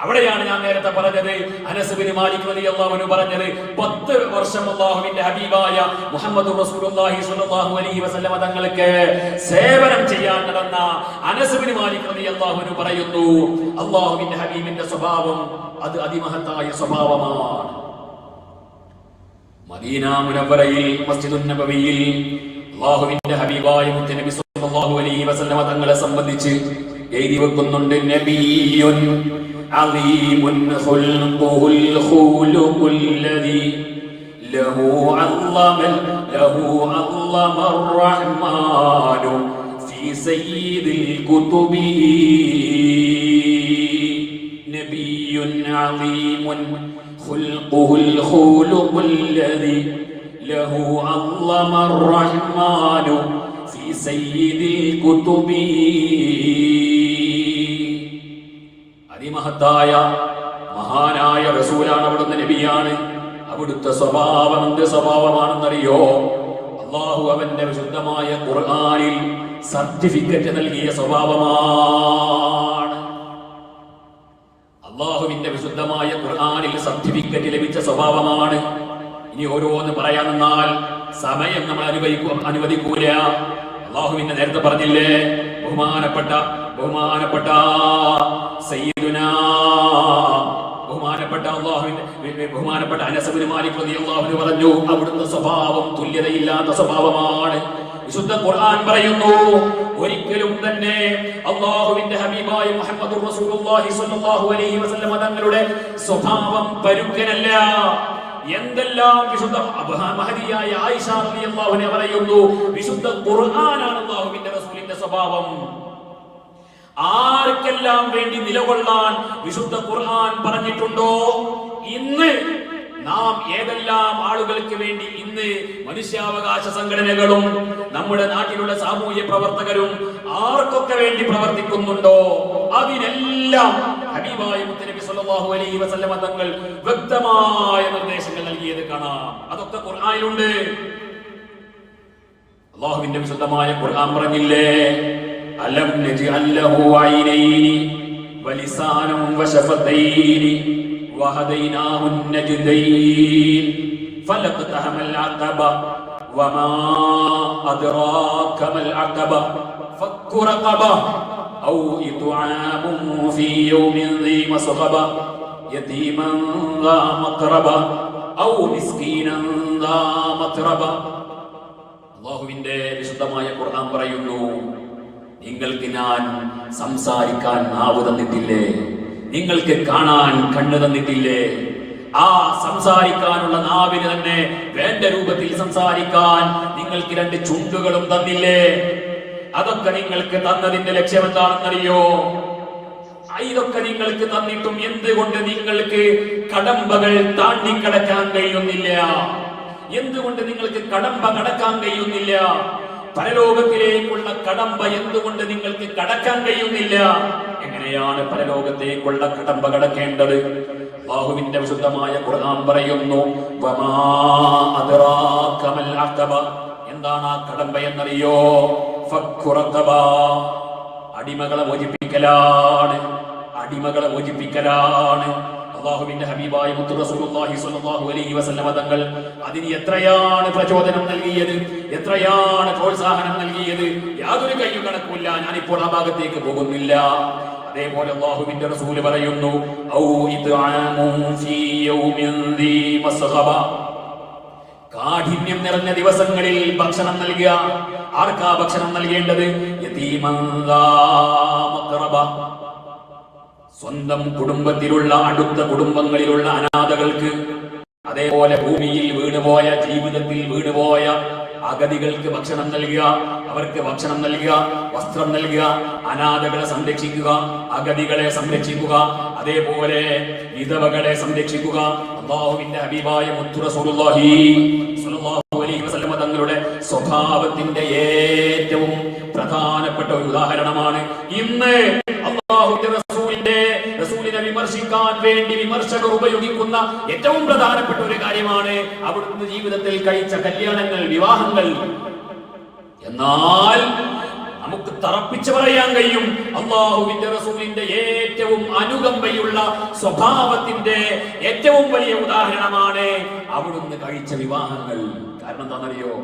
അവിടെയാണ് ഞാൻ നേരത്തെ പറഞ്ഞത്, അനസ് ബിൻ മാലിക് റളിയല്ലാഹു അൻഹു പറഞ്ഞത്, 10 വർഷം അല്ലാഹുവിന്റെ ഹബീബായ മുഹമ്മദ് റസൂലുള്ളാഹി സ്വല്ലല്ലാഹു അലൈഹി വസല്ലം തങ്ങൾക്ക് സേവനം ചെയ്യാൻ നടന്ന അനസ് ബിൻ മാലിക് റളിയല്ലാഹു അൻഹു പറയുന്നു, അല്ലാഹുവിന്റെ ഹബീബിന്റെ സ്വഭാവം അത് അതിമഹത്തായ സ്വഭാവമാണ്. മദീന മുനവ്വറയിൽ മസ്ജിദുൻ നബവിയിൽ അല്ലാഹുവിന്റെ ഹബീബായ മുത്തനബി സ്വല്ലല്ലാഹു അലൈഹി വസല്ലം തങ്ങളെ സംബന്ധിച്ച് എഴുതി വെക്കുന്നുണ്ട്, നബിയുൻ അലീമുൻ ഖുൽഖുൽ ഖുലുഖുൽ ലദി ലഹു അല്ലമർ റഹ്മാനു ഫീ സയ്യിദിൽ കുതുബി. നബിയുൻ അലീമുൻ ഖുൽഖുൽ ഖുലുഖുൽ ലദി ലഹു അല്ലമർ റഹ്മാനു ഫീ സയ്യിദിൽ കുതുബി. അതിമഹത്തായ മഹാനായ റസൂലാണ്, അവിടുന്ന് നബിയാണ്. അവിടുത്തെ സ്വഭാവം എന്ത് സ്വഭാവമാണെന്നറിയോ? അല്ലാഹു അവന്റെ വിശുദ്ധമായ ഖുർആനിൽ സർട്ടിഫിക്കറ്റ് നൽകിയ സ്വഭാവമാണ്. അല്ലാഹുവിന്റെ വിശുദ്ധമായ ഖുർആനിൽ സർട്ടിഫിക്കറ്റ് ലഭിച്ച സ്വഭാവമാണ്. ഇനി ഓരോന്ന് പറയാൻ നിന്നാൽ സമയം നമ്മൾ അനുവദിക്കൂല. അല്ലാഹുവിന്റെ നേരത്തെ പറഞ്ഞില്ലേ, ബഹുമാനപ്പെട്ട സയ്യിദുനാ ബഹുമാനപ്പെട്ട അനസ് ബിൻ മാലിക് റളിയല്ലാഹു അൻഹു പറഞ്ഞു, അവിടുത്തെ സ്വഭാവം തുല്യതയില്ലാത്ത സ്വഭാവമാണ്. വിശുദ്ധ ഖുർആൻ പറയുന്നു, ഒരിക്കലും തന്നെ അല്ലാഹുവിന്റെ ഹബീബായ മുഹമ്മദുർ റസൂലുള്ളാഹി സ്വല്ലല്ലാഹു അലൈഹി വസല്ലം തങ്ങളുടെ സ്വഭാവം പരുക്കനല്ല. എന്തെല്ലാം വിശുദ്ധ മഹദിയായ ആയിഷ റളിയല്ലാഹു അൻഹ പറയുന്നു, വിശുദ്ധ ഖുർആനാണ് അല്ലാഹുവിന്റെ റസൂലിന്റെ സ്വഭാവം. ആർക്കെല്ലാം വേണ്ടി നിലകൊള്ളാൻ വിശുദ്ധ ഖുർആൻ പറഞ്ഞിട്ടുണ്ടോ, ഇന്ന് നാം ഏതെല്ലാം ആളുകൾക്ക് വേണ്ടി ഇന്ന് മനുഷ്യാവകാശ സംഘടനകളും നമ്മുടെ നാട്ടിലുള്ള സാമൂഹ്യ പ്രവർത്തകരും ആർക്കൊക്കെ വേണ്ടി പ്രവർത്തിക്കുന്നുണ്ടോ, അതിനെല്ലാം ഹബീബായ മുത്തനബി സല്ലല്ലാഹു അലൈഹി വസല്ലം തങ്ങൾ വ്യക്തമായ നിർദ്ദേശങ്ങൾ നൽകിയത് കാണാം. അതൊക്കെ ഖുർആനിലുണ്ട്. അല്ലാഹുവിന്റെ വിശുദ്ധമായ ഖുർആൻ പറഞ്ഞില്ലേ, അലം നജ്അൽ ലഹു ഐനൈനി വലിസാനം വശഫതൈനി വഹദൈനാഹു നജ്ദൈൻ ഫലഖതഹമൽ അഖബ വമാ അദ്റാക മൽ അഖബ ഫക്കു റഖബ ഔ ഇത്ആമുൻ ഫീ യൗമിൻ ദീ മസ്ഗബ യതീമൻ ദാ മഖറബ ഔ മിസ്കീനൻ ദാ മത്രബ. അല്ലാഹുവിന്റെ വിശുദ്ധമായ ഖുർആൻ പറയുന്നു, നിങ്ങൾക്ക് ഞാൻ സംസാരിക്കാൻ നാവ് തന്നിട്ടില്ലേ, നിങ്ങൾക്ക് കാണാൻ കണ്ണ് തന്നിട്ടില്ലേ, ആ സംസാരിക്കാനുള്ള നാവിന് തന്നെ വേണ്ട രൂപത്തിൽ സംസാരിക്കാൻ നിങ്ങൾക്ക് രണ്ട് ചുണ്ടുകളും തന്നില്ലേ? അതൊക്കെ നിങ്ങൾക്ക് തന്നതിന്റെ ലക്ഷ്യം എന്താണെന്നറിയോ? ഇതൊക്കെ നിങ്ങൾക്ക് തന്നിട്ടും എന്തുകൊണ്ട് നിങ്ങൾക്ക് കടമ്പകൾ താണ്ടിക്കടക്കാൻ കഴിയുന്നില്ല? എന്തുകൊണ്ട് നിങ്ങൾക്ക് കടമ്പ കടക്കാൻ കഴിയുന്നില്ല? പരലോകത്തിലേക്കുള്ള കടമ്പ എന്തുകൊണ്ട് നിങ്ങൾക്ക് കടക്കാൻ കഴിയുന്നില്ല? എങ്ങനെയാണ് പരലോകത്തേക്കുള്ള കടമ്പ കടക്കേണ്ടത്? അല്ലാഹുവിന്റെ വിശുദ്ധമായ ഖുർആൻ പറയുന്നു, വമാ അദ്റാക മൽ അഖബ. എന്താണ് ആ കടമ്പ എന്നറിയോ? ഫക്കു റഖബ. അടിമകളെ മോചിപ്പിക്കലാണ്, അടിമകളെ മോചിപ്പിക്കലാണ്. അല്ലാഹുവിന്റെ ഹബീബായ മുത്ത് റസൂലുള്ളാഹി സ്വല്ലല്ലാഹു അലൈഹി വസല്ലമ തങ്ങൾ അതിന് എത്രയാണ് പ്രചോദനം നൽകിയത്, എത്രയാണ് പ്രോത്സാഹനം നൽകിയത്, യാതൊരു കയ്യും കണക്കുമില്ല. ഞാനിപ്പോൾ ആ ഭാഗത്തേക്ക് പോകുന്നില്ല. അതേപോലെ അല്ലാഹുവിന്റെ റസൂൽ പറയുന്നു, ഔ ഇത്ആമുൻ ഫീ യൗമിൻ ദീ മസ്ഗബ. കാഠിന്യം നിറഞ്ഞ ദിവസങ്ങളിൽ ഭക്ഷണം നൽകുക. ആർക്കാ ഭക്ഷണം നൽകേണ്ടത്? യതീമൻ ദാ മഖറബ. സ്വന്തം കുടുംബത്തിലുള്ള, അടുത്ത കുടുംബങ്ങളിലുള്ള അനാഥകൾക്ക്. അതേപോലെ ഭൂമിയിൽ വീണുപോയ, ജീവിതത്തിൽ വീണുപോയ അഗതികൾക്ക് ഭക്ഷണം നൽകുക, അവർക്ക് ഭക്ഷണം നൽകുക, വസ്ത്രം നൽകുക, അനാഥകളെ സംരക്ഷിക്കുക, അഗതികളെ സംരക്ഷിക്കുക, അതേപോലെ വിധവകളെ സംരക്ഷിക്കുക. അല്ലാഹുവിന്റെ ഹബീബായ മുത്ത് റസൂലുള്ളാഹി സ്വല്ലല്ലാഹു അലൈഹി വസല്ലമ തങ്ങളുടെ സ്വഭാവത്തിന്റെ ഏറ്റവും പ്രധാനപ്പെട്ട ഒരു ഉദാഹരണമാണ് ഇന്ന് അല്ലാഹുവിന്റെ റസൂലിനെ വിമർശിക്കാൻ വേണ്ടി വിമർശകർ ഉപയോഗിക്കുന്ന ഏറ്റവും പ്രധാനപ്പെട്ട ഒരു കാര്യമാണ് അവിടുത്തെ ജീവിതത്തിൽ കഴിച്ച കല്യാണങ്ങൾ, വിവാഹങ്ങൾ. എന്നാൽ നമുക്ക് തറപ്പിച്ചു പറയാൻ കഴിയും, അല്ലാഹുവിന്റെ റസൂലിന്റെ ഏറ്റവും അനുകമ്പയുള്ള സ്വഭാവത്തിന്റെ ഏറ്റവും വലിയ ഉദാഹരണമാണ് അവിടുന്ന് കഴിച്ച വിവാഹങ്ങൾ. കാരണം എന്താണെന്നറിയോ?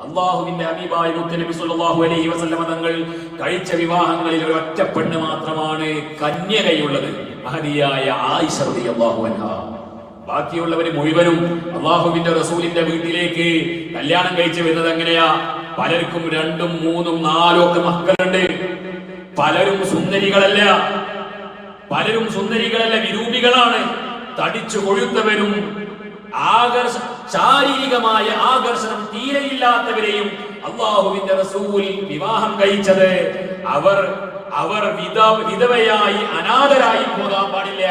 അല്ലാഹുവിന്റെ ഹബീബായ മുത്തനബി സല്ലല്ലാഹു അലൈഹി വസല്ലമ തങ്ങൾ കഴിച്ച വിവാഹങ്ങളിൽ ഒരു ഒറ്റ പെണ്ണ് മാത്രമാണ് കന്യകയുള്ളത്, മഹദിയായ ആയിഷ റളിയല്ലാഹു അൻഹാ. ബാക്കിയുള്ളവര് മുഴുവനും അല്ലാഹുവിന്റെ റസൂലിന്റെ വീട്ടിലേക്ക് കല്യാണം കഴിച്ചു വരുന്നത് എങ്ങനെയാ? പലർക്കും 2, 3, 4 ഒക്കെ മക്കളുണ്ട്. പലരും സുന്ദരികളല്ല, വിരൂപികളാണ്. തടിച്ചു കൊഴുത്തവരും ശാരീരികമായ ആകർഷണം തീരെയില്ലാത്തവരെയും അല്ലാഹുവിന്റെ റസൂൽ വിവാഹം കഴിച്ചത്. അവർ വിധവയായി, അനാഥരായി പോകാൻ പാടില്ല.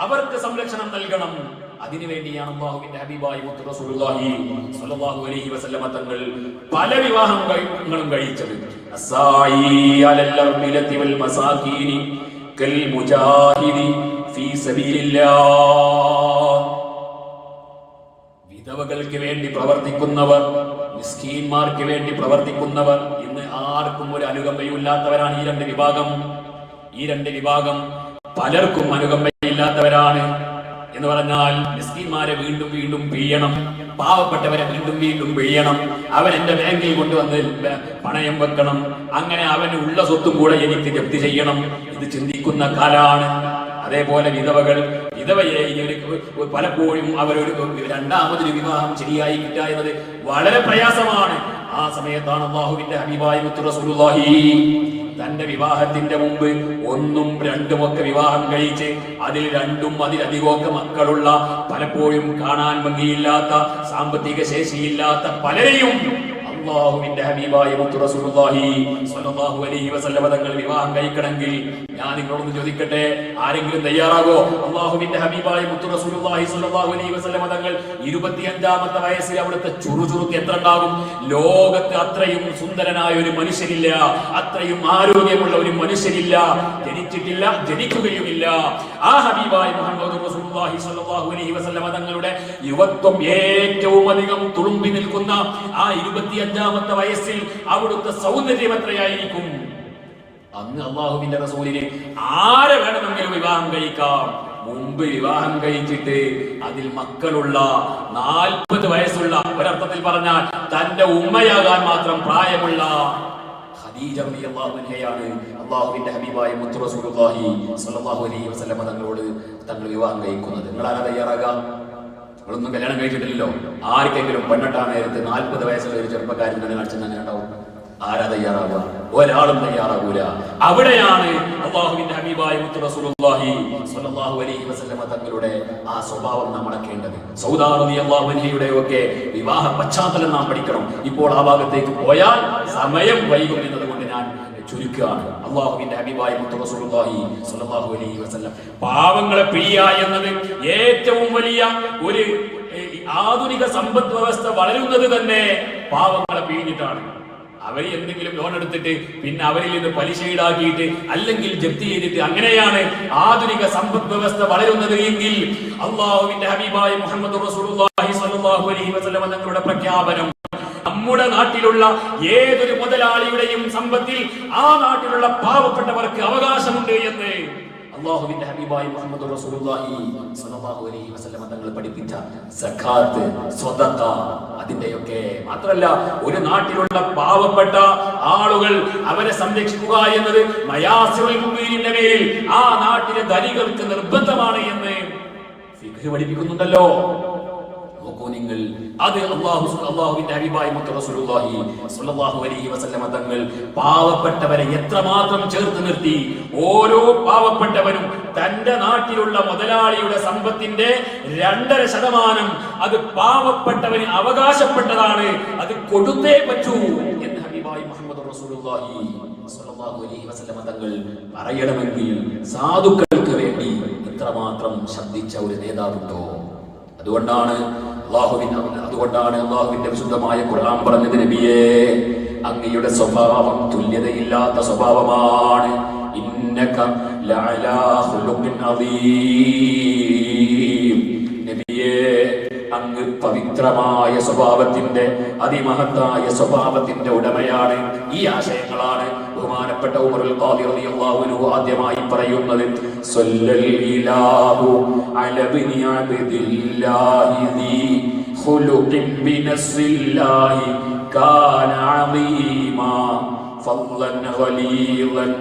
അവർക്ക് സംരക്ഷണം നൽകണം. അതിനുവേണ്ടിയാണ് അല്ലാഹുവിന്റെ ഹബീബായ മുത്ത് റസൂലുള്ളാഹി സ്വല്ലല്ലാഹു അലൈഹി വസല്ലമ തങ്ങൾ പല വിവാഹങ്ങളും കഴിച്ചത്. അസ്സായി അലൽ അർമിലതി വൽ മസാകീനി കൽ മുജാഹിദി ഫീ സബീലില്ലാഹ്. വിധവകൾക്ക് വേണ്ടി പ്രവർത്തിക്കുന്നവർ, മിസ്കീന്മാർക്ക് വേണ്ടി പ്രവർത്തിക്കുന്നവർ, ഇന്ന് ആർക്കും ഒരു അനുകമ്പയില്ലാത്തവരാണ് ഈ രണ്ട് വിഭാഗം. പലർക്കും അനുകമ്പയില്ലാത്തവരാണ്. എന്ന് പറഞ്ഞാൽ മിസ്കീന്മാരെ വീണ്ടും വീണ്ടും പിഴിയണം, പാവപ്പെട്ടവരെ വീണ്ടും വീണ്ടും പിഴിയണം, അവൻ എന്റെ ബാങ്കിൽ കൊണ്ടുവന്ന് പണയം വെക്കണം, അങ്ങനെ അവന് ഉള്ള സ്വത്തും കൂടെ എനിക്ക് ജപ്തി ചെയ്യണം. ഇത് ചിന്തിക്കുന്ന കാലാണ്. അതേപോലെ വിധവയെ പലപ്പോഴും അവരൊരു രണ്ടാമതൊരു വിവാഹം ശരിയായി കിട്ടുക എന്നത് വളരെ പ്രയാസമാണ്. ആ സമയത്താണ് അല്ലാഹുവിന്റെ ഹബീബായ മുത്ത് റസൂലുള്ളാഹി തന്റെ വിവാഹത്തിന്റെ മുമ്പ് 1ഉം 2ഉം ഒക്കെ വിവാഹം കഴിച്ച് അതിൽ 2ഉം അതിലധികമൊക്കെ മക്കളുള്ള, പലപ്പോഴും കാണാൻ ഭംഗിയില്ലാത്ത, സാമ്പത്തിക ശേഷിയില്ലാത്ത പലരെയും അല്ലാഹുവിന്റെ ഹബീബായ മുത്ത് റസൂലുള്ളാഹി സ്വല്ലല്ലാഹു അലൈഹി വസല്ലമ തങ്ങൾ വിവാഹം കഴിക്കണമെങ്കിൽ ഞാൻ നിങ്ങളോട് ചോദിക്കട്ടെ, ആരെങ്കിലും തയ്യാറാകോ? അല്ലാഹുവിന്റെ ഹബീബായ മുത്ത് റസൂലുള്ളാഹി സ്വല്ലല്ലാഹു അലൈഹി വസല്ലമ തങ്ങൾ 25ാമത്തെ വയസ്സിൽ അവിടുത്തെ ചുറുചുറുക്ക് എത്ര ഉണ്ടാകും? ലോകത്ത് അത്രയും സുന്ദരനായ ഒരു മനുഷ്യരില്ല, അത്രയും ആരോഗ്യമുള്ള ഒരു മനുഷ്യരില്ല, ജനിച്ചിട്ടില്ല, ജനിക്കുകയുമില്ല. ആ ഹബീബായ മുഹമ്മദ് റസൂലുള്ളാഹി സ്വല്ലല്ലാഹു അലൈഹി വസല്ലമ തങ്ങളുടെ യുവത്വം ഏറ്റവും അധികം തുളുമ്പി നിൽക്കുന്ന ആ 25 75-ാമത്തെ വയസ്സിൽ അവിടുത്തെ സൗന്ദര്യം എത്രയായിരിക്കും? അന്ന് അള്ളാഹുവിന്റെ റസൂലിന് ആരെ വേണമെങ്കിലും വിവാഹം കഴിക്കാം. മുമ്പ് വിവാഹം കഴിച്ചിട്ട് അതിൽ മക്കളുള്ള 40 വയസ്സുള്ള, ഒരർത്ഥത്തിൽ പറഞ്ഞാൽ തന്റെ ഉമ്മയാകാൻ മാത്രം പ്രായമുള്ള ഖദീജ റളിയല്ലാഹു അൻഹയാണ് അല്ലാഹുവിന്റെ ഹബീബായ മുത്ത് റസൂലുള്ളാഹി സ്വല്ലല്ലാഹു അലൈഹി വസല്ലം തങ്ങൾ വിവാഹം കഴിക്കുന്നത്. നിങ്ങൾ ആരാ തയ്യാറാകാം? നിങ്ങളൊന്നും കല്യാണം കഴിച്ചിട്ടില്ലല്ലോ. ആർക്കെങ്കിലും പെണ്ണെട്ടാൻ നേരത്ത് 40 വയസ്സുള്ള ഒരു ചെറുപ്പക്കാരൻ തന്നെ കാണിച്ചെന്ന് അങ്ങനെ ഉണ്ടാവും? ആരാ തയ്യാറാവുക? ഒരാളും തയ്യാറാകൂല. അവിടെയാണ് അല്ലാഹുവിന്റെ ഹബീബായ മുത്ത് റസൂലുള്ളാഹി സ്വല്ലല്ലാഹു അലൈഹി വസല്ലം തങ്ങളുടെ ആ സ്വഭാവം നാം അടക്കേണ്ടത്. സൗദാ റളിയല്ലാഹു അൻഹയുടെ ഒക്കെ വിവാഹ പശ്ചാത്തലം നാം പഠിക്കണം. ഇപ്പോൾ ആ ഭാഗത്തേക്ക് പോയാൽ സമയം വൈകും എന്നതുകൊണ്ട് ഞാൻ ചുരുക്കുകയാണ്. അല്ലാഹുവിന്റെ ഹബീബായ മുത്ത് റസൂലുള്ളാഹി സ്വല്ലല്ലാഹു അലൈഹി വസല്ലം പാവങ്ങളെ പിഴിയുക എന്നത് ഏറ്റവും വലിയ ഒരു ആധുനിക സമ്പദ് വ്യവസ്ഥ വളരുന്നത് തന്നെ പാവങ്ങളെ പിഴിഞ്ഞിട്ടാണ്. അവർ എന്തെങ്കിലും ലോൺ എടുത്തിട്ട് പിന്നെ അവരിൽ നിന്ന് പലിശ ഈടാക്കിയിട്ട് അല്ലെങ്കിൽ ജപ്തി ചെയ്തിട്ട് അങ്ങനെയാണ് ആധുനിക സമ്പദ് വ്യവസ്ഥ വളരുന്നത് എങ്കിൽ അല്ലാഹുവിന്റെ ഹബീബായ മുഹമ്മദ് റസൂലുള്ളാഹി സ്വല്ലല്ലാഹു അലൈഹി വസല്ലം തങ്ങളുടെ പ്രഖ്യാപനം, നമ്മുടെ നാട്ടിലുള്ള ഏതൊരു മുതലാളിയുടെയും സമ്പത്തിൽ ആ നാട്ടിലുള്ള പാവപ്പെട്ടവർക്ക് അവകാശമുണ്ട് എന്ന് അല്ലാഹുവിന്റെ ഹബീബായ മുഹമ്മദ് റസൂലുള്ളാഹി സ്വല്ലല്ലാഹു അലൈഹി വസല്ലം തങ്ങൾ പഠിപ്പിച്ച സകാത്ത്, സ്വതക്ക, അതിന്റെയൊക്കെ മാത്രമല്ല ഒരു നാട്ടിലുള്ള പാവപ്പെട്ട ആളുകൾ അവരെ സംരക്ഷിക്കുക എന്നത് മയാസിറുൽ മുഅ്മിനീന്റെ മേൽ ആ നാട്ടിലെ ധനികർക്ക് നിർബന്ധമാണ് എന്ന് ഫിഖ് പഠിപ്പിക്കുന്നുണ്ടല്ലോ. നോക്കൂ നിങ്ങൾ, അത് അല്ലാഹുവിന്റെ ഹബീബായ മുത്ത് റസൂലുള്ളാഹി സ്വല്ലല്ലാഹു അലൈഹി വസല്ലം തങ്ങൾ പാവപ്പെട്ടവരെ എത്രമാത്രം ചേർത്ത് നിർത്തി. ഓരോ പാവപ്പെട്ടവനും തന്റെ നാട്ടിലുള്ള മുതലാളിയുടെ സമ്പത്തിന്റെ 2.5% അത് പാവപ്പെട്ടവന് അവകാശപ്പെട്ടതാണ്, അത് കൊടുത്തേ പറ്റൂ എന്ന് ഹബീബായ മുഹമ്മദ് റസൂലുള്ളാഹി സ്വല്ലല്ലാഹു അലൈഹി വസല്ലം തങ്ങൾ പറയണമെങ്കിൽ സാധുക്കൾക്ക് വേണ്ടി ഇത്രമാത്രം ശബ്ദിച്ച ഒരു നേതാവുണ്ടോ? അതുകൊണ്ടാണ് അല്ലാഹുവിന്റെ വിശുദ്ധമായ ഖുർആൻ പറഞ്ഞത്, നബിയേ, അങ്ങയുടെ സ്വഭാവം തുല്യതയില്ലാത്ത സ്വഭാവമാണ്. ഇന്നക ലഅലാ ഖുലുഖിൻ അദീം. നബിയേ, അങ്ങ് പവിത്രമായ സ്വഭാവത്തിന്റെ, അതിമഹത്തായ സ്വഭാവത്തിന്റെ ഉടമയാണ്. ഈ ആശയങ്ങളാണ് ബഹുമാനപ്പെട്ട ഉമറുൽ ഖാദി റളിയല്ലാഹു അൻഹു ആദ്യമായി പറയുന്നത്. സല്ലൽ ഇലാഹു അലാ ഇബ്നി അബ്ദില്ലാഹി ദി ഖുലുഖിൻ ബിനസ്സില്ലാഹി കാന അളീമാ ഫളൻ ഖലീലൻ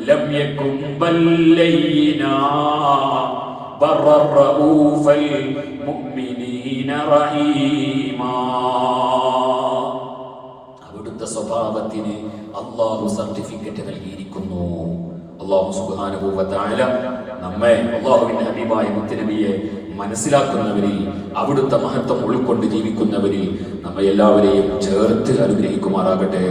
ലം യകും ബല്ലൈനാ ബറർ റഊഫൽ മുഅ്മിനീന റഹീമാ. അവിടുത്തെ സ്വഭാവത്തിന് അല്ലാഹു സർട്ടിഫിക്കറ്റ് നൽകിയിരിക്കുന്നു. അല്ലാഹു സുബ്ഹാനഹു വ തആല നമ്മെ അല്ലാഹുവിന്റെ ഹബീബായ മുത്തനബിയെ മനസ്സിലാക്കുന്നവരിൽ, അവിടുത്തെ മഹത്വം ഉൾക്കൊണ്ട് ജീവിക്കുന്നവരിൽ നമ്മെ എല്ലാവരെയും ചേർത്ത് അനുഗ്രഹിക്കുമാറാകട്ടെ.